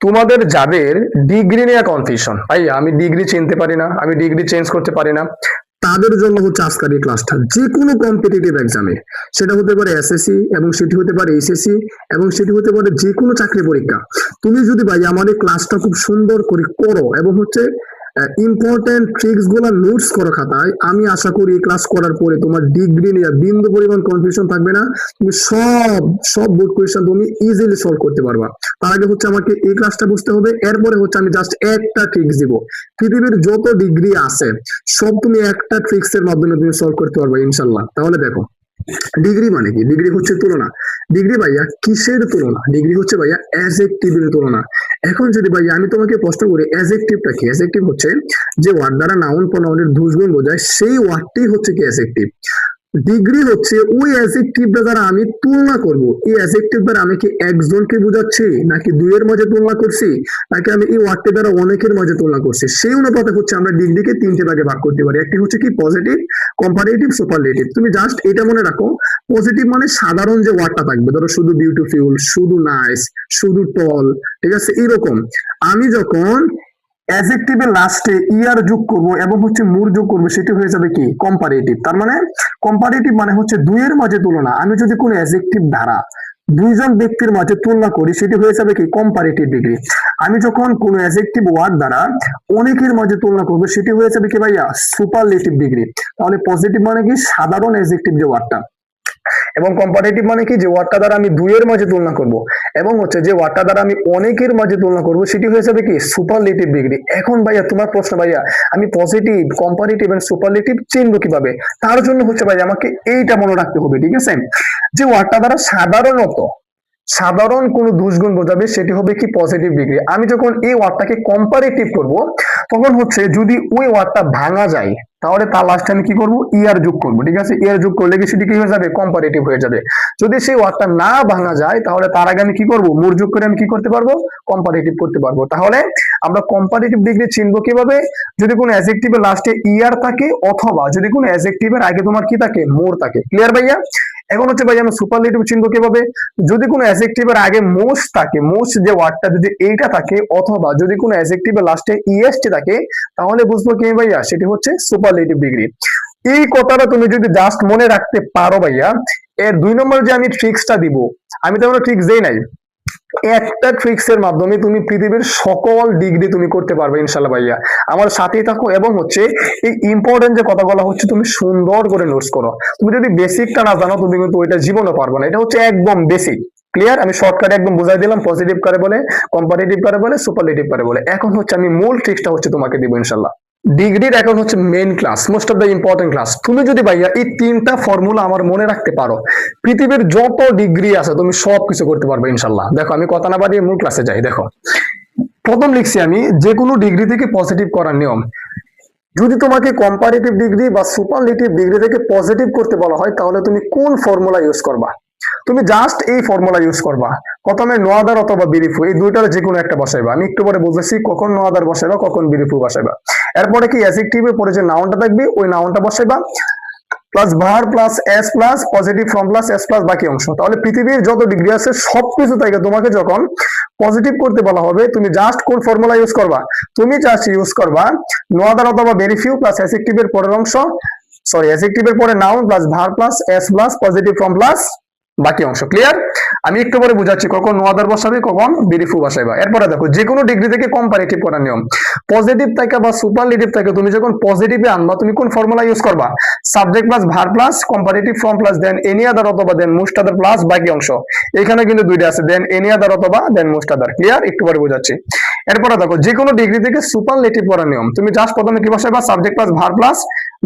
তোমাদের যাদের ডিগ্রি নিয়ে কনফিউশন, ভাই আমি ডিগ্রি চিনতে পারি না, আমি ডিগ্রি চেঞ্জ করতে পারি না, তাদের জন্য হচ্ছে আজকের এই ক্লাসটা। যে কোনো কম্পিটিটিভ এক্সামে, সেটা হতে পারে এসএসসি এবং সেটি হতে পারে এইচএসসি এবং সেটি হতে পারে যে কোনো চাকরি পরীক্ষা, তুমি যদি ভাই আমার এই ক্লাসটা খুব সুন্দর করে করো এবং হচ্ছে ইম্পর্টেন্ট ট্রিক্স গুলা নোটস করো খাতায়, আমি আশা করি এই ক্লাস করার পরে তোমার ডিগ্রি নিয়ে বিন্দু পরিমাণ কনফিউশন থাকবে না। তুমি সব সব বোর্ড কোয়েশ্চেন তুমি ইজিলি সলভ করতে পারবা। তার আগে হচ্ছে আমাকে এই ক্লাসটা বুঝতে হবে, এরপরে হচ্ছে আমি জাস্ট একটা ট্রিক্স দিব। পৃথিবীর যত ডিগ্রি আছে সব তুমি একটা ট্রিক্স এর মাধ্যমে তুমি সলভ করতে পারবে ইনশাল্লাহ। তাহলে দেখো, ডিগ্রি মানে কি? ডিগ্রি হচ্ছে তুলনা। ডিগ্রি ভাইয়া কিসের তুলনা? ডিগ্রি হচ্ছে ভাইয়া অ্যাডজেক্টিভের তুলনা। এখন যদি ভাইয়া আমি তোমাকে প্রশ্ন করি অ্যাডজেক্টিভটা কি? অ্যাডজেক্টিভ হচ্ছে যে ওয়ার্ড দ্বারা নাউন প্রনাউনের ধূসগুণ বোঝায়, সেই ওয়ার্ডটাই হচ্ছে কি অ্যাডজেক্টিভ। ডিগ্রি হচ্ছে ওই অ্যাডজেক্টিভটা দ্বারা আমি তুলনা করব। এই অ্যাডজেক্টিভ দ্বারা আমি কি একজনকে বোঝাচ্ছি, নাকি দুইয়ের মাঝে তুলনা করছি, নাকি আমি এই ওয়ার্ডটা দ্বারা অনেকের মাঝে তুলনা করছি, সেই অনুপাতে হচ্ছে আমরা ডিগ্রিকে তিনটে ভাগে ভাগ করতে পারি। একটি হচ্ছে কি পজিটিভ, কম্পারেটিভ, সুপারলেটিভ। তুমি জাস্ট এটা মনে রাখো, পজিটিভ মানে সাধারণ যে ওয়ার্ডটা থাকবে, ধরো শুধু বিউটিফুল, শুধু নাইস, শুধু টল, ঠিক আছে, এরকম। আমি যখন অ্যাডজেক্টিভের লাস্টে ইয়ার যোগ করব এবং হচ্ছে মুর যোগ করব, সেটি হয়ে যাবে কি কম্পারেটিভ। তার মানে কম্পারেটিভ মানে হচ্ছে দুইয়ের মাঝে তুলনা। আমি যদি কোনো অ্যাডজেক্টিভ দ্বারা দুইজন ব্যক্তির মাঝে তুলনা করি, সেটি হয়ে যাবে কি কম্পারেটিভ ডিগ্রি। আমি যখন কোনো অ্যাডজেক্টিভ ওয়ার্ড দ্বারা অনেকের মাঝে তুলনা করবো, সেটি হয়ে যাবে কি ভাইয়া সুপারলেটিভ ডিগ্রি। তাহলে পজিটিভ মানে কি সাধারণ অ্যাডজেক্টিভ যে ওয়ার্ডটা, এবং কম্পারেটিভ মানে কি যে ওয়ার্ডটা দ্বারা আমি দুইয়ের মাঝে তুলনা করব, এবং হচ্ছে যে ওয়ার্ডটা দ্বারা আমি অনেকের মাঝে তুলনা করব, সেটি হয়ে যাবে কি সুপারলেটিভ ডিগ্রি। এখন ভাইয়া তোমার প্রশ্ন, ভাইয়া আমি পজিটিভ, কম্পারেটিভ এন্ড সুপারলেটিভ চিনবো কিভাবে? তার জন্য হচ্ছে ভাইয়া আমাকে এইটা মনে রাখতে হবে, ঠিক আছে, যে ওয়ার্ডটা দ্বারা সাধারণ কোন দুষ্গুণ বোঝাবে, সেটি হবে কি পজিটিভ ডিগ্রি। আমি যখন এই ওয়ার্ডটাকে কম্পারেটিভ করব, তখন হচ্ছে যদি ওই ওয়ার্ডটা ভাঙা যায়, তাহলে তার লাস্টে আমি কি করব ইয়ার যোগ করব, ঠিক আছে, ইয়ার যোগ করলে কি সেটি কি হয়ে যাবে কম্পারেটিভ হয়ে যাবে। যদি সেই ওয়ার্ডটা না ভাঙা যায়, তাহলে তার আগে আমি কি করব মুর যোগ করে আমি কি করতে পারবো কম্পারেটিভ করতে পারবো। তাহলে আমরা কম্পারেটিভ ডিগ্রি চিনবো কিভাবে? যদি কোনো অ্যাডজেক্টিভের লাস্টে ইয়ার থাকে, অথবা যদি কোনো অ্যাডজেক্টিভের আগে তোমার কি থাকে মোর থাকে। ক্লিয়ার ভাইয়া? এখন হচ্ছে ভাই আমরা সুপারলেটিভ চিনবো কিভাবে? যদি কোনো অ্যাডজেক্টিভের আগে মোস্ট থাকে, মোস্ট যে ওয়ার্ডটা যদি এইটা থাকে, অথবা যদি কোনো অ্যাডজেক্টিভের লাস্টে ইএসটি থাকে, তাহলে বুঝবো কি ভাইয়া সেটি হচ্ছে সুপারলেটিভ ডিগ্রি। এই কথাটা তুমি যদি জাস্ট মনে রাখতে পারো ভাইয়া, এর 2 নম্বর যে আমি ট্রিক্সটা দিব, আমি তেমন ট্রিক্স দেই নাই, একটা ট্রিক্স এর মাধ্যমে তুমি পৃথিবীর সকল ডিগ্রি তুমি করতে পারবে ইনশাল্লাহ ভাইয়া। আমার সাথেই থাকো, এবং হচ্ছে এই ইম্পর্টেন্ট যে কথাগুলো হচ্ছে তুমি সুন্দর করে নোটস করো। তুমি যদি বেসিকটা না জানো, তুমি কিন্তু ওইটা জীবনে পারবে না। এটা হচ্ছে একদম বেসিক। ক্লিয়ার? আমি শর্টকাটে একদম বুঝাই দিলাম পজিটিভ কারে বলে, কম্পারেটিভ কারে বলে, সুপারলেটিভ কারে বলে। এখন হচ্ছে আমি মূল ট্রিক্সটা হচ্ছে তোমাকে দিব ইনশাল্লাহ। ডিগ্রির এখন হচ্ছে main class, most of the important class. তুমি যদি ভাইয়া এই 3টা ফর্মুলা আমার মনে রাখতে পারো, পৃথিবীর যত ডিগ্রি আছে তুমি সব কিছু করতে পারবে ইনশাল্লাহ। দেখো আমি কথা না বাড়িয়ে মূল ক্লাসে যাই। দেখো, প্রথম লিখছি আমি যে কোনো ডিগ্রি থেকে পজিটিভ করার নিয়ম। যদি তোমাকে কম্পারেটিভ ডিগ্রি বা সুপারলেটিভ ডিগ্রি থেকে পজিটিভ করতে বলা হয়, তাহলে তুমি কোন ফর্মুলা ইউজ করবা? তুমি জাস্ট এই ফর্মুলা ইউজ করবা। প্রথমে নোয়াদার অথবা বিরিফু, এই দুইটার যে কোনো একটা বসাইবা। আমি একটু পরে বুঝেছি কখন নোয়াদার বসাইবা, কখন বিরিফু বসাইবা। এরপরে কি অ্যাডজেক্টিভের পরে যে নাউনটা থাকবে, ওই নাউনটা বসাইবা, plus verb plus S plus positive form plus S plus বাকি অংশ। তাহলে পৃথিবীর যত ডিগ্রি আছে সবকিছু থেকে তোমাকে যখন পজিটিভ করতে বলা হবে, তুমি জাস্ট কোন ফর্মুলা ইউজ করবা? তুমি জাস্ট ইউজ করবা নোয়াদার অথবা ভেরি ফিউ প্লাস অ্যাডজেক্টিভের পরের অংশ, অ্যাডজেক্টিভের পরে noun plus verb plus S plus positive form plus বাকি অংশ। ক্লিয়ার? আমি একটু পরে বুঝাচ্ছি কখন নোয়াদার বসাবে, কখন বিরিফু বসাইবা। এরপরে দেখো, যে কোনো ডিগ্রি থেকে কম্পারেটিভ করার নিয়ম। পজিটিভ থেকে বা সুপারলেটিভ থেকে তুমি যখন পজিটিভে আনবা, তুমি কোন ফর্মুলা ইউজ করবা? Subject plus verb plus comparative form plus than any other অথবা দেন মোস্ট আদার প্লাস বাকি অংশ। এখানে কিন্তু দুইটা আছে, দেন এনি আদার অথবা দেন মোস্ট আদার। ক্লিয়ার? একটু পরে বুঝাচ্ছি। এরপরে দেখো, যে কোনো ডিগ্রি থেকে সুপারলেটিভ করার নিয়ম। তুমি জাস্ট প্রথমে কি বসাইবা? Subject plus verb plus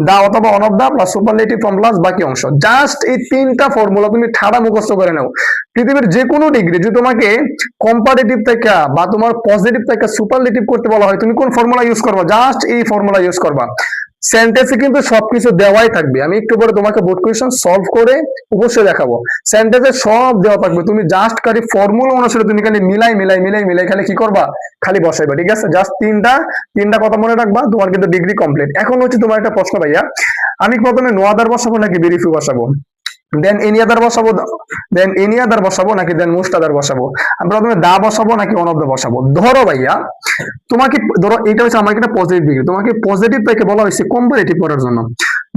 the অথবা one of the plus superlative form plus বাকি অংশ। জাস্ট এই 3টা ফর্মুলা তুমি ঠাড়া মুখস্থ করে নাও। পৃথিবীর যে কোনো ডিগ্রি যদি তোমাকে কম্পারেটিভ থেকে বা তোমার পজিটিভ থেকে সুপারলেটিভ করতে বলা হয়, তুমি কোন ফর্মুলা ইউজ করবা? জাস্ট এই ফর্মুলা ইউজ করবা। সেন্টেন্সে কিন্তু সবকিছু দেওয়াই থাকবে। আমি একটু পরে তোমাকে বোর্ড কোয়েশ্চেন সলভ করে অবশ্যই দেখাবো। সেন্টেন্সে সব দেওয়া থাকবে, তুমি জাস্ট খালি ফর্মুলা অনুসারে তুমি খালি মিলাই খালি কি করবা? খালি বসাইবা। ঠিক আছে? জাস্ট তিনটা কথা মনে রাখবা, তোমার কিন্তু ডিগ্রি কমপ্লিট। এখন হচ্ছে তোমার একটা প্রশ্ন ভাইয়া, আমি প্রথমে নোয়াদার বসাবো নাকি বিরিফু বসাবো? দেন এনি আদার বসাবো, দেন এনি আদার বসাবো নাকি দেন মোস্ট আদার বসাবো? আমি প্রথমে দা বসাবো নাকি অন অফ দা বসাবো? ধরো ভাইয়া তোমাকে, ধরো এটা হচ্ছে আমার একটা পজিটিভ ডিগ্রি, তোমাকে পজিটিভ থেকে বলা হয়েছে কম্পারেটিভ করার জন্য।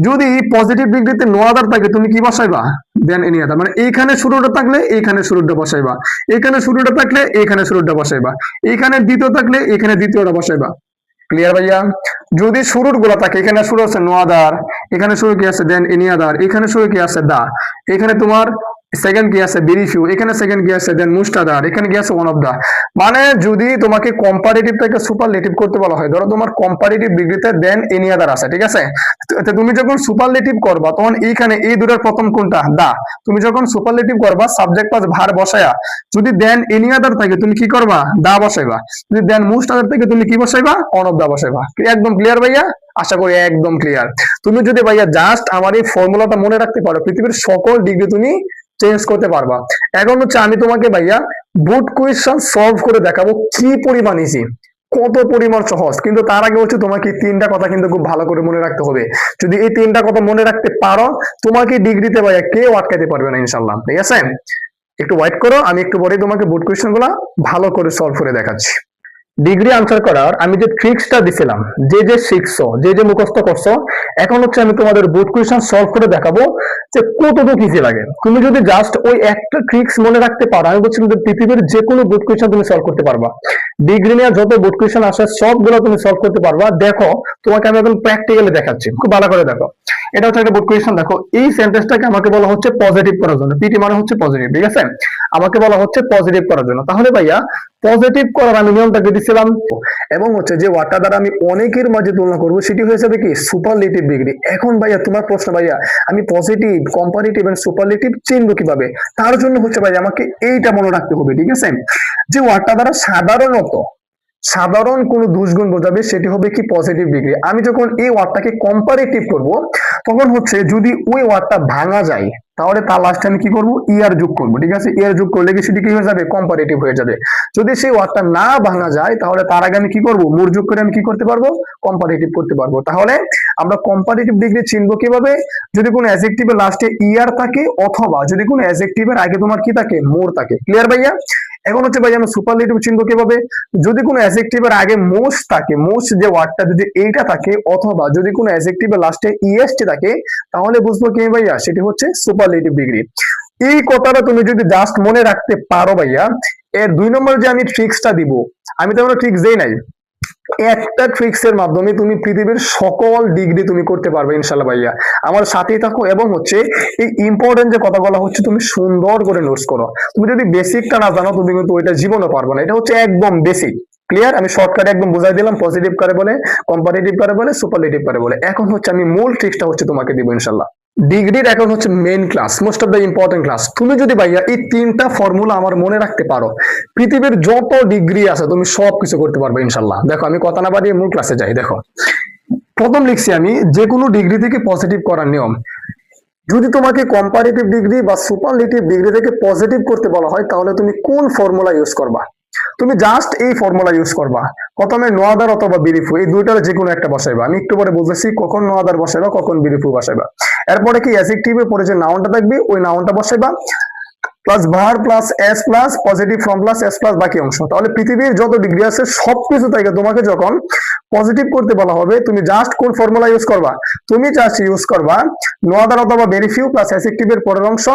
যদি পজিটিভ ডিগ্রিতে নো আদার থাকে তুমি কি বসাইবা? দেন এনি আদার, মানে এইখানে শুরুটা থাকলে এইখানে শুরুটা বসাইবা, এইখানে শুরুটা থাকলে এইখানে শুরুটা বসাইবা, এইখানে দ্বিতীয় থাকলে এখানে দ্বিতীয়টা বসাইবা। ক্লিয়ার ভাইয়া? যদি শুরুর গুলা থাকে, এখানে শুরু আছে নো আদার, এখানে শুরু কি আছে দেন এনি আদার, এখানে শুরু কি আছে দা, এখানে তোমার সেকেন্ড কি আছে ভেরি ফিউ, এখানে সেকেন্ড কি আছে দেন মোস্ট আদার, এখানে কি আছে ওয়ান অফ দা। মানে যদি তোমাকে কম্পারেটিভ থেকে সুপারলেটিভ করতে বলা হয়, ধরো তোমার কম্পারেটিভ ডিগ্রিতে দেন এনি আদার আছে, ঠিক আছে? তো তুমি যখন সুপারলেটিভ করবা তখন এইখানে এই দুটার প্রথম কোনটা? দা। তুমি যখন সুপারলেটিভ করবা সাবজেক্ট প্লাস ভার বসায়া, যদি দেন এনি আদার থাকে তুমি কি করবা? দা বসাইবা। যদি দেন মোস্ট আদার থাকে তুমি কি বসাইবা? অন অফ দা বসাইবা। একদম ক্লিয়ার ভাইয়া? আশা করি একদম ক্লিয়ার। তুমি যদি ভাইয়া জাস্ট আমার এই ফর্মুলাটা মনে রাখতে পারো, পৃথিবীর সকল ডিগ্রি তুমি চেঞ্জ করতে পারবা। এখন হচ্ছে আমি তোমাকে ভাইয়া বোর্ড কোয়েশ্চন সলভ করে দেখাবো কি পরিমাণ ইজি, কত পরিমাণ সহজ। কিন্তু তার আগে হচ্ছে তোমাকে তিনটা কথা কিন্তু খুব ভালো করে মনে রাখতে হবে। যদি এই তিনটা কথা মনে রাখতে পারো, তোমাকে ডিগ্রিতে ভাইয়া কেউ আটকাতে পারবে না ইনশাল্লাহ, ঠিক আছে? একটু ওয়েট করো, আমি একটু পরে তোমাকে বোর্ড কোয়েশ্চন গুলা ভালো করে সলভ করে দেখাচ্ছি। ডিগ্রি আনসার করার আমি যে ট্রিক্সটা দিছিলাম, যে যে শিখছো, যে যে মুখস্থ করছো, এখন হচ্ছে আমি তোমাদের বোর্ড কোয়েশ্চন সলভ করে দেখাবো যে কতটুকু ইজি লাগে। তুমি যদি জাস্ট ওই একটা ট্রিক্স মনে রাখতে পারো, আমি বলছি পৃথিবীর যে কোনো বোর্ড কোয়েশ্চন তুমি সলভ করতে পারবা। ডিগ্রি নিয়ে যত বোর্ড কোয়েশ্চন আসে সবগুলো তুমি সলভ করতে পারবা। দেখো তোমাকে আমি এখন প্র্যাকটিক্যালি দেখাচ্ছি, খুব ভালো করে দেখো। এটা হচ্ছে একটা বোর্ড কোয়েশ্চন। দেখো এই সেন্টেন্সটাকে আমাকে বলা হচ্ছে পজিটিভ করার জন্য, পিটি মানে হচ্ছে পজিটিভ, ঠিক আছে? আমাকে বলা হচ্ছে পজিটিভ করার জন্য। তাহলে ভাইয়া পজিটিভ করার আমি নিয়মটাকে দিছিলাম, এবং হচ্ছে যে ওয়ার্ডটা দ্বারা আমি অনেকের মাঝে তুলনা করবো সেটি হয়ে যাবে কি? Superlative degree. এখন ভাইয়া তোমার প্রশ্ন, ভাইয়া আমি পজিটিভ, কম্পারেটিভ এন্ড সুপারলেটিভ চিনবো কিভাবে? তার জন্য হচ্ছে ভাইয়া আমাকে এইটা মনে রাখতে হবে, ঠিক আছে? যে ওয়ার্ডটা দ্বারা সাধারণত সাধারণ কোন দুষ্গুণ বোঝাবে সেটি হবে কি? Positive degree. আমি যখন এই ওয়ার্ডটাকে কম্পারেটিভ করব, তখন হচ্ছে যদি ওই ওয়ার্ডটা ভাঙা যায় তাহলে তার লাস্টে আমি কি করবো? ইয়ার যোগ করবো, ঠিক আছে? ইয়ার যোগ করলে কি সেটি কি হয়ে যাবে? কম্পারেটিভ হয়ে যাবে। যদি সেই ওয়ার্ডটা না ভাঙা যায় তাহলে তার আগে আমি কি করবো? মোর যোগ করে আমি কি করতে পারবো? কম্পারেটিভ করতে পারবো। তাহলে আমরা কম্পারেটিভ ডিগ্রি চিনবো কিভাবে? যদি কোনো অ্যাডজেক্টিভের লাস্টে ইয়ার থাকে, অথবা যদি কোনো অ্যাডজেক্টিভের আগে তোমার কি থাকে? মোর থাকে। ক্লিয়ার ভাইয়া? এখন হচ্ছে ভাই আমরা সুপারলেটিভ চিনবো কিভাবে? যদি কোনো অ্যাডজেক্টিভের আগে মোস্ট থাকে, মোস্ট যে ওয়ার্ডটা যদি এইটা থাকে, অথবা যদি কোনো অ্যাডজেক্টিভের লাস্টে ইএসটি থাকে, তাহলে বুঝবো কি ভাইয়া? সেটি হচ্ছে সুপারলেটিভ ডিগ্রি। এই কথাটা তুমি যদি জাস্ট মনে রাখতে পারো ভাইয়া, এর 2 নম্বর যে আমি ট্রিক্সটা দিব, আমি তেমন ট্রিক্স দেই নাই, একটা ট্রিক্স এর মাধ্যমে তুমি পৃথিবীর সকল ডিগ্রি তুমি করতে পারবে ইনশাল্লাহ ভাইয়া। আমার সাথেই থাকো, এবং হচ্ছে এই ইম্পর্টেন্ট যে কথাগুলো হচ্ছে তুমি সুন্দর করে নোটস করো। তুমি যদি বেসিকটা না জানো তুমি কিন্তু ওইটা জীবনে পারবে না। এটা হচ্ছে একদম বেসিক। ক্লিয়ার? আমি শর্টকাটে একদম বুঝাই দিলাম পজিটিভ করে বলে, কম্পারেটিভ করে বলে, সুপারলেটিভ করে বলে। এখন হচ্ছে আমি মূল ট্রিক্সটা হচ্ছে তোমাকে দিব ইনশাল্লাহ। ডিগ্রির এখন হচ্ছে main class, most of the important class. তুমি যদি ভাইয়া এই তিনটা ফর্মুলা আমার মনে রাখতে পারো, পৃথিবীর যত ডিগ্রি আছে তুমি সব কিছু করতে পারবে ইনশাল্লাহ। দেখো আমি কথা না বাড়িয়ে মূল ক্লাসে যাই। দেখো প্রথম লিখছি আমি যে কোনো ডিগ্রি থেকে পজিটিভ করার নিয়ম। যদি তোমাকে কম্পারেটিভ ডিগ্রি বা সুপারলেটিভ ডিগ্রি থেকে পজিটিভ করতে বলা হয় তাহলে তুমি কোন ফর্মুলা ইউজ করবা? তুমি জাস্ট এই ফর্মুলা ইউজ করবা। প্রথমে নোয়াদার অথবা বিরিফু, এই দুইটার যে কোনো একটা বসাইবা। আমি একটু পরে বুঝেছি কখন নোয়াদার বসাইবা, কখন বিরিফু বসাইবা। এরপরে কি অ্যাডজেক্টিভের পরে যে নাউনটা থাকবে ওই নাউনটা বসাইবা, plus verb plus S plus positive form plus S plus বাকি অংশ। তাহলে পৃথিবীর যত ডিগ্রি আছে সবকিছু থেকে তোমাকে যখন পজিটিভ করতে বলা হবে তুমি জাস্ট কোন ফর্মুলা ইউজ করবা? তুমি জাস্ট ইউজ করবা নোয়াদার অথবা ভেরি ফিউ প্লাস অ্যাডজেক্টিভের পরের অংশ,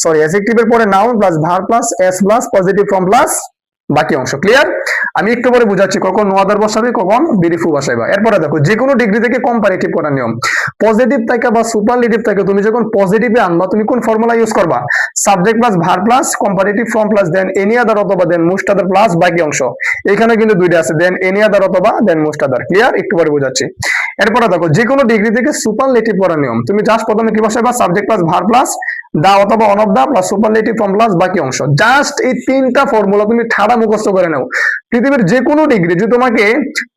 সরি অ্যাডজেক্টিভের পরে noun plus verb plus S plus positive form plus বাকি অংশ। ক্লিয়ার? আমি একটু পরে বুঝাচ্ছি কখন নোয়াদার বসাবে, কখন বিরিফু বসাইবা। এরপরে দেখো যে কোনো ডিগ্রি থেকে কম্পারেটিভ করার নিয়ম। পজিটিভ থেকে বা সুপারলেটিভ থেকে তুমি যখন পজিটিভে আনবা তুমি কোন ফর্মুলা ইউজ করবা? Subject plus verb plus comparative form plus than any other অথবা দেন মোস্ট আদার প্লাস বাকি অংশ। এখানে কিন্তু দুইটা আছে, দেন এনি আদার অথবা দেন মোস্ট আদার। ক্লিয়ার? একটু পরে বুঝাচ্ছি। এরপরে দেখো যে কোনো ডিগ্রি থেকে সুপারলেটিভ করার নিয়ম। তুমি জাস্ট প্রথমে কি বসাইবা? Subject plus verb plus the অথবা one of the plus superlative form plus বাকি অংশ। জাস্ট এই তিনটা ফর্মুলা তুমি ঠাড়া মুখস্থ করে নাও। পৃথিবীর যে কোনো ডিগ্রি যদি তোমাকে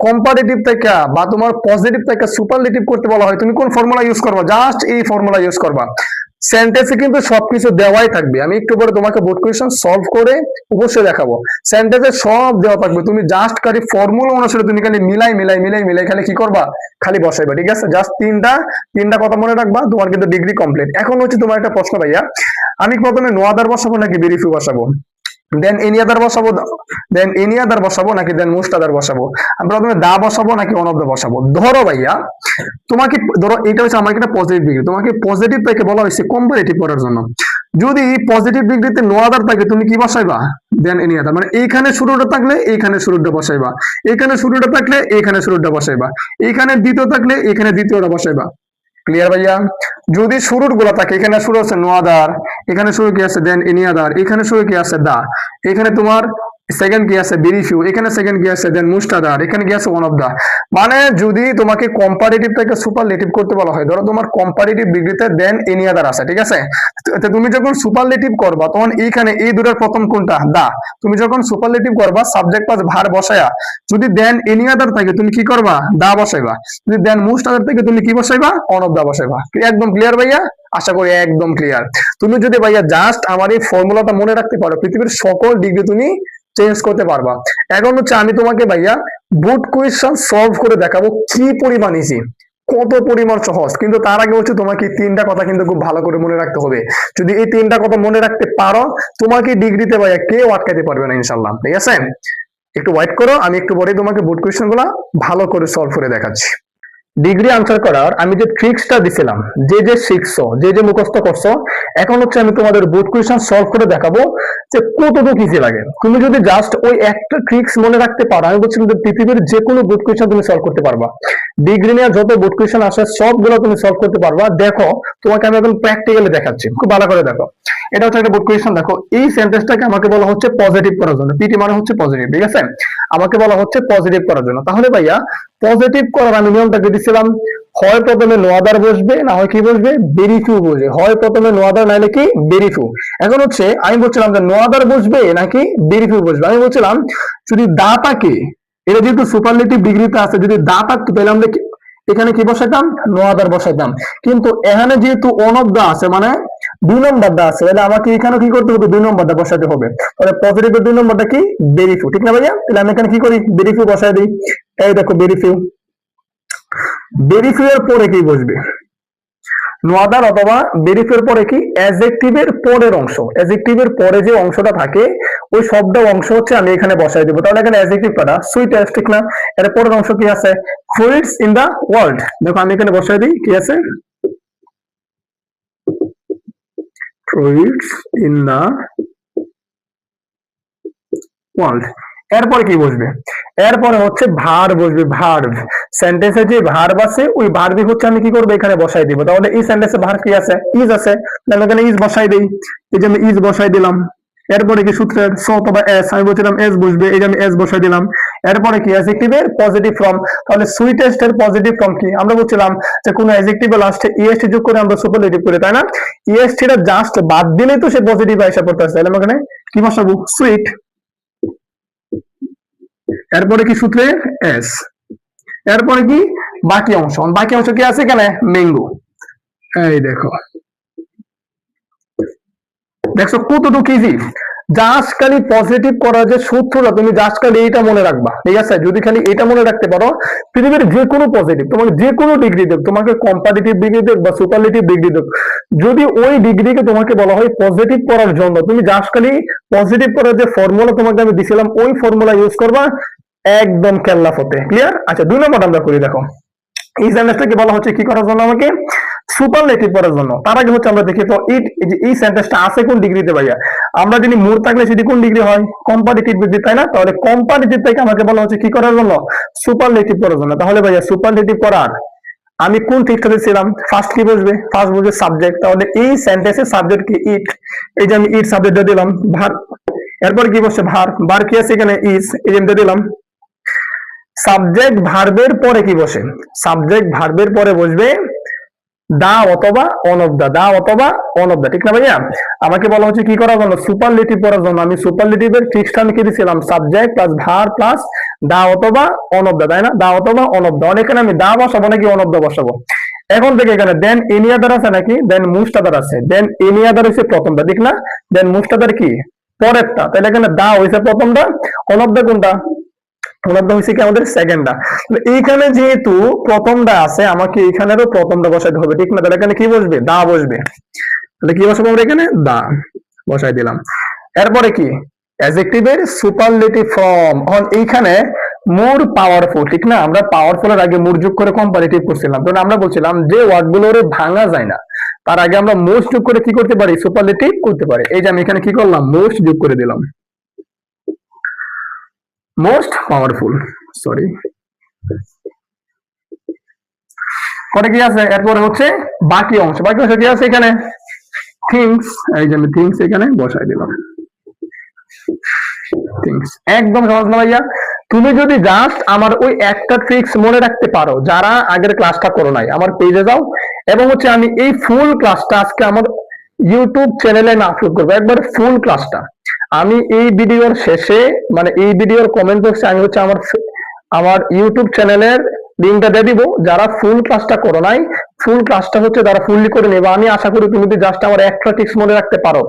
কম্পারেটিভ থেকে বা তোমার পজিটিভ থেকে সুপারলেটিভ করতে বলা হয় তুমি কোন ফর্মুলা ইউজ করবা? জাস্ট এই ফর্মুলা ইউজ করবা। সেন্টেন্সে কিন্তু সবকিছু দেওয়াই থাকবে, আমি একটু পরে তোমাকে বোর্ড কোয়েশ্চেন সলভ করে অবশ্যই দেখাবো। সেন্টেন্সে সব দেওয়া থাকবে, তুমি জাস্ট খালি ফর্মুলা অনুসারে তুমি খালি মিলাই খালি কি করবা, খালি বসাইবা। ঠিক আছে, জাস্ট তিনটা কথা মনে রাখবা, তোমার কিন্তু ডিগ্রি কমপ্লিট। এখন হচ্ছে তোমার একটা প্রশ্ন ভাইয়া, আমি প্রথমে নো আদার বসাবো নাকি ভেরি ফিউ বসাবো, দেন এনি আদার বসাবো নাকি দেন মোস্ট আদার বসাবো, আমি প্রথমে দা বসাবো নাকি অন অফ দা বসাবো? ধরো ভাইয়া তোমাকে, ধরো এটা হচ্ছে আমার একটা পজিটিভ ডিগ্রি, তোমাকে পজিটিভ থেকে বলা হয়েছে কম্পারেটিভ করার জন্য। যদি পজিটিভ ডিগ্রিতে নো আদার থাকে তুমি কি বসাইবা, দেন এনি আদার, মানে এইখানে শুরুটা থাকলে এইখানে শুরুটা বসাইবা, এখানে শুরুটা থাকলে এইখানে শুরুটা বসাইবা, এইখানে দ্বিতীয় থাকলে এখানে দ্বিতীয়টা বসাইবা। ক্লিয়ার ভাইয়া? যদি শুরুর গুলা থাকে, এখানে শুরু আছে নো আদার, এখানে শুরু কি আছে দেন এনি আদার, এখানে শুরু কি আছে দা, এখানে তোমার সেকেন্ড কি আছে ভেরি ফিউ, এখানে সেকেন্ড কি আছে দেন মোস্ট আদার, এখানে কি আছে ওয়ান অফ দা। মানে যদি তোমাকে কম্পারেটিভ থেকে সুপারলেটিভ করতে বলা হয়, ধরো তোমার কম্পারেটিভ ডিগ্রিতে দেন এনি আদার আছে, ঠিক আছে, তো তুমি যখন সুপারলেটিভ করবা তখন এইখানে এই দুটার প্রথম কোনটা, দা। তুমি যখন সুপারলেটিভ করবা সাবজেক্ট প্লাস ভার বসায়া, যদি দেন এনি আদার থাকে তুমি কি করবা, দা বসাইবা, যদি দেন মোস্ট আদার থেকে তুমি কি বসাইবা, অন অফ দা বসাইবা। একদম ক্লিয়ার ভাইয়া? আশা করি একদম ক্লিয়ার। তুমি যদি ভাইয়া জাস্ট আমার এই ফর্মুলাটা মনে রাখতে পারো, পৃথিবীর সকল ডিগ্রি তুমি চেঞ্জ করতে পারবা। এখন হচ্ছে আমি তোমাকে ভাইয়া বোর্ড কোয়েশ্চেন সলভ করে দেখাবো কি পরিমাণ ইজি, কত পরিমাণ সহজ। কিন্তু তার আগে হচ্ছে তোমাকে তিনটা কথা কিন্তু খুব ভালো করে মনে রাখতে হবে। যদি এই তিনটা কথা মনে রাখতে পারো, তোমাকে ডিগ্রিতে ভাইয়া কেউ আটকাতে পারবে না ইনশাল্লাহ। ঠিক আছে, একটু ওয়েট করো, আমি একটু পরে তোমাকে বোর্ড কোয়েশ্চেন গুলা ভালো করে সলভ করে দেখাচ্ছি। ডিগ্রি আনসার করার আমি যে ট্রিক্সটা দিছিলাম, যে শিখছো, যে মুখস্থ করছো, এখন হচ্ছে আমি তোমাদের বোর্ড কোয়েশ্চেন সলভ করে দেখাবো যে কতটুকু ইজি লাগে। তুমি যদি জাস্ট ওই একটা ট্রিক্স মনে রাখতে পারো, আমি বলছি কিন্তু পৃথিবীর যে কোনো বোর্ড কোয়েশ্চেন তুমি সলভ করতে পারবা। ডিগ্রি নিয়ে যত বোর্ড কোয়েশ্চেন আসে সবগুলো তুমি সলভ করতে পারবা। দেখো তোমাকে আমি এখন প্র্যাকটিক্যালি দেখাচ্ছি, খুব ভালো করে দেখো। এটা হচ্ছে একটা বোর্ড কোয়েশ্চেন, দেখো এই সেন্টেন্সটাকে আমাকে বলা হচ্ছে পজিটিভ করার জন্য, পিটি মানে হচ্ছে পজিটিভ, ঠিক আছে, আমাকে বলা হচ্ছে পজিটিভ করার জন্য। তাহলে ভাইয়া পজিটিভ করার আমি নিয়মটাকে দিছিলাম, হয় প্রথমে নো আদার বসবে, না হয় কি বসবে, ভেরি ফিউ বসবে। হয় প্রথমে নো আদার নাইলে কি ভেরি ফিউ। এখন হচ্ছে আমি বলছিলাম যে নো আদার বসবে নাকি ভেরি ফিউ বসবে। আমি বলছিলাম যদি দা থাকে, এটা যেহেতু সুপারলেটিভ ডিগ্রিতে আছে, যদি দা থাকতো তাহলে আমরা এখানে কি বসাইতাম, নো আদার বসাইতাম। কিন্তু এখানে যেহেতু অন অফ দা আছে, মানে 2 নম্বরটা আছে, তাহলে আমাকে এখানে কি করতে হবে, 2 নম্বরটা বসাতে হবে। তাহলে পজিটিভের 2 নম্বরটা কি, ভেরি ফিউ, ঠিক না ভাইয়া? তাহলে আমি এখানে কি করি, ভেরি ফিউ বসাই দিই। এই দেখো ভেরি ফিউ। ভেরি ফিউ এর পরে কি বসবে, নো আদার অথবা ভেরি ফিউ এর পরে কি, অ্যাডজেক্টিভের পরের অংশ, অ্যাডজেক্টিভের পরে যে অংশটা থাকে ওই শব্দ অংশ হচ্ছে আমি এখানে বসাই দেবো। তাহলে এখানে অ্যাডজেক্টিভ কটা সুইটেস্ট, ঠিক না? এর পরের অংশ কি আছে, ফ্রুইটস ইন দা ওয়ার্ল্ড। দেখো আমি এখানে বসাই দিই, কি আছে, fruits in the world। এরপরে কি বসবে, এরপরে হচ্ছে ভার্ব বসবে, ভার্ব। সেন্টেন্সে যে ভার্ব আছে ওই ভার্বই হচ্ছে আমি কি করবো, এখানে বসাই দিব। তাহলে এই সেন্টেন্সে ভার্ব কি আছে, ইজ আছে, তাহলে এখানে ইজ বসাই দেই। এই যে আমি ইজ বসাই দিলাম। এরপরে কি সূত্রের সো অথবা এস, আমি বলছিলাম এস বসবে, এই যে আমি এস বসাই দিলাম। এরপরে কি অ্যাডজেক্টিভের পজিটিভ ফর্ম, তাহলে সুইটেস্ট এর পজিটিভ ফর্ম কি, আমরা বলছিলাম যে কোন অ্যাডজেক্টিভের লাস্টে ইএসটি যোগ করে আমরা সুপারলেটিভ করি, তাই না? ইএসটি টা জাস্ট বাদ দিলেই তো সে পজিটিভ আইসা পড়তেছে, তাহলে আমরা এখানে কি বসাবো, সুইট। এরপরে কি সূত্রে এস, এরপরে কি বাকি অংশ, বাকি অংশ কি আছে এখানে, ম্যাঙ্গো। এই দেখো, দেখছো কতটুকু ইজি। জাস্ট খালি পজিটিভ করার যে সূত্রটা তুমি জাস্ট খালি এইটা মনে রাখবা, ঠিক আছে? যদি খালি এটা মনে রাখতে পারো, পৃথিবীর যে কোনো পজিটিভ, তোমাকে যে কোনো ডিগ্রি দেখ, তোমাকে কম্পারেটিভ ডিগ্রি দেখ বা সুপারলেটিভ ডিগ্রি দেখ, যদি ওই ডিগ্রিকে তোমাকে বলা হয় পজিটিভ করার জন্য, তুমি জাস্ট খালি পজিটিভ করার যে ফর্মুলা তোমাকে আমি দিছিলাম ওই ফর্মুলা ইউজ করবা, একদম কেল্লা ফতে। ক্লিয়ার? আচ্ছা 2 নম্বর আমরা করি, দেখো এই সেন্টেন্সটাকে বলা হচ্ছে কি করার জন্য, আমাকে সুপারলেটিভ করার জন্য। তার আগে হচ্ছে আমরা দেখি তো এই সেন্টেন্সটা আছে কোন ডিগ্রিতে ভাইয়া, আমরা যদি মোর থাকলে সেটি কোন ডিগ্রি হয়, কম্পারেটিভ ডিগ্রি, তাই না? তাহলে কম্পারেটিভ থেকে আমাকে বলা হচ্ছে কি করার জন্য, সুপারলেটিভ করার জন্য। তাহলে ভাইয়া সুপারলেটিভ করার আমি কোন ট্রিকটা দিয়েছিলাম, ফার্স্ট কি বসবে, ফার্স্ট বসবে সাবজেক্ট। তাহলে এই সেন্টেন্সের সাবজেক্ট কি, ইট। এই যে আমি ইট সাবজেক্টটা দিলাম, ভার। এরপর কি বসছে, ভার। ভার কি আছে এখানে, ইজ। এই যে আমি দিলাম। সাবজেক্ট ভার্বের পরে কি বসে, সাবজেক্ট ভার্বের পরে বসবে দা অথবা অন অফ দা, দা অথবা অন অফ দা, ঠিক না ভাইয়া? আমাকে বলা হচ্ছে কি করার জন্য, সুপারলেটিভ করার জন্য। আমি সুপারলেটিভের ট্রিক্সটা আমি কি দিয়েছিলাম, subject plus verb plus the অথবা অন অফ দা, তাই না? দা অথবা অন অফ দা। এখানে আমি দা বসাবো নাকি অন অফ দা বসাবো, এখন থেকে এখানে দেন এনি আদার আছে নাকি, দেন মোস্ট আদার আছে, দেন এনি আদার হচ্ছে প্রথমটা ঠিক না, দেন মোস্ট আদার কি পরেরটা, তাহলে এখানে দা হয়েছে প্রথমটা, অনবদা কোনটা, অনবদা হয়েছে কি আমাদের সেকেন্ডটা। এইখানে যেহেতু প্রথমটা আছে আমাকে এইখানেরও প্রথমটা বসাইতে হবে ঠিক না, তাহলে এখানে কি বসবে, দা বসবে, তাহলে কি বসাবো আমরা এখানে, দা বসাই দিলাম। এরপরে কি অ্যাডজেক্টিভের সুপারলেটিভ ফর্ম, এখন এইখানে মোর পাওয়ারফুল ঠিক না, আমরা পাওয়ারফুলের আগে মোর যোগ করে কম্পারেটিভ করছিলাম, কারণ আমরা বলছিলাম যে ওয়ার্ডগুলোরে ভাঙা যায় না তার আগে আমরা মোস্ট যোগ করে কি করতে পারি, সুপারলেটিভ করতে পারি। এই যে আমি এখানে কি করলাম, মোস্ট যোগ করে দিলাম, মোস্ট পাওয়ারফুল, সরি পরে কি আছে, এরপরে হচ্ছে বাকি অংশ, বাকি অংশ কি আছে এখানে, থিংস, এই যে আমি থিংস এখানে বসাই দিলাম, থিংস। একদম সহজ না ভাইয়া, তুমি যদি জাস্ট আমার ওই একটা ট্রিক্স মনে রাখতে পারো, যারা আগের ক্লাসটা করো নাই আমার পেজে যাও, এবং হচ্ছে আমি এই ফুল ক্লাসটা আজকে আমার ইউটিউব চ্যানেলে আমি আপলোড করবো, একবার ফুল ক্লাসটা আমি এই ভিডিওর শেষে, মানে এই ভিডিওর কমেন্ট বক্সে আমি হচ্ছে আমার আমার ইউটিউব চ্যানেলের লিঙ্কটা দিয়ে দিব, যারা ফুল ক্লাসটা করো নাই ফুল ক্লাসটা হচ্ছে তারা ফুললি করে নেবে। আমি আশা করি তুমি যদি জাস্ট আমার একটা ট্রিক্স মনে রাখতে পারো,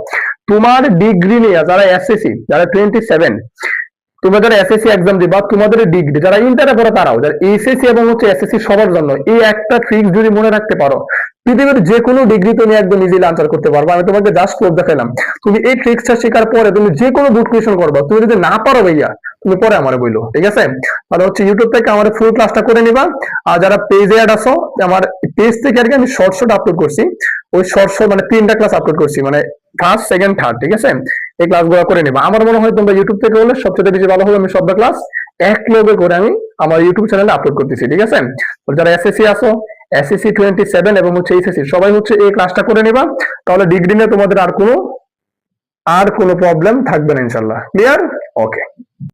তোমার ডিগ্রি নিয়ে যারা এসএসসি, যারা 27, তোমরা যারা এসএসসি এক্সাম দিবা, তোমাদের ডিগ্রি যারা ইন্টারে পড়ে তারাও, যারা এইচএসসি এবং হচ্ছে এসএসসি সবার জন্য এই একটা ট্রিক্স যদি মনে রাখতে পারো, পৃথিবীর যে কোনো ডিগ্রি তুমি একদম ইজিলি আনসার করতে পারবে। আমি তোমাকে জাস্ট প্রুফ দেখালাম, তুমি এই ট্রিক্সটা শেখার পরে তুমি যে কোনো বুক কোয়েশন করবা, তুমি যদি না পারো ভাইয়া তুমি পরে আমারে বইলো, ঠিক আছে? তাহলে হচ্ছে ইউটিউব থেকে আমার ফুল ক্লাসটা করে নিবা। আর যারা পেজে অ্যাড আসো, আমার পেজ থেকে আর কি আমি শর্ট শর্ট আপলোড করছি, ওই শর্ট শর্ট মানে 3টা ক্লাস আপলোড করছি, মানে ফার্স্ট সেকেন্ড থার্ড, ঠিক আছে? এই ক্লাসগুলো করে নিবা। আমার মনে হয় তোমরা ইউটিউব থেকে হলে সবচেয়ে বেশি ভালো হবে, আমি সবটা ক্লাস এক লগে করে আমি আমার ইউটিউব চ্যানেলে আপলোড করতেছি, ঠিক আছে? যারা এসএসসি আসো, এসএসসি 27 এবং হচ্ছে এইচএসসি সবাই হচ্ছে এই ক্লাসটা করে নিবা, তাহলে ডিগ্রি নিয়ে তোমাদের আর কোনো প্রবলেম থাকবে না ইনশাল্লাহ। ক্লিয়ার? ওকে।